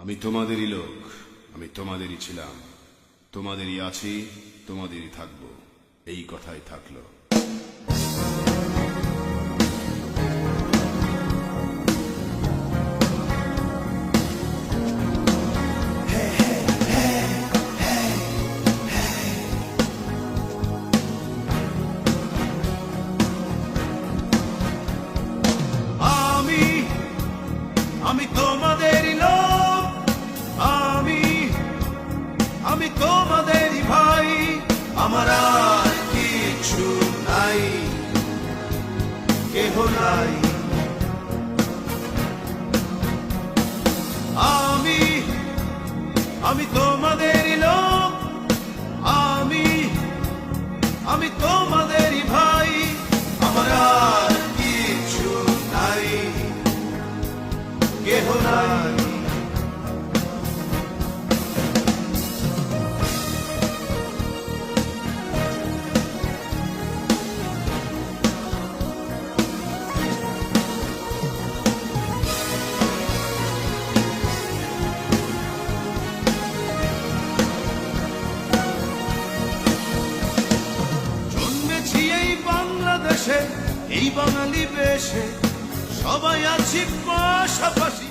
আমি তোমাদেরই লোক, আমি তোমাদেরই ছিলাম, তোমাদেরই আছি, তোমাদেরই থাকবো, এই কথাই থাকলো। আমি তোমাদেরই লোক, আমি তোমাদেরই ভাই, আমার আর কিছু নাই, কেহ নাই। আমি তোমাদেরই লোক, আমি তোমাদেরই ভাই, আমার আর কিছু নাই, কেহ নাই। জন্মেছি এই বাংলাদেশে, এই বাঙালি বেশে, সবাই আছি পাশাপাশি।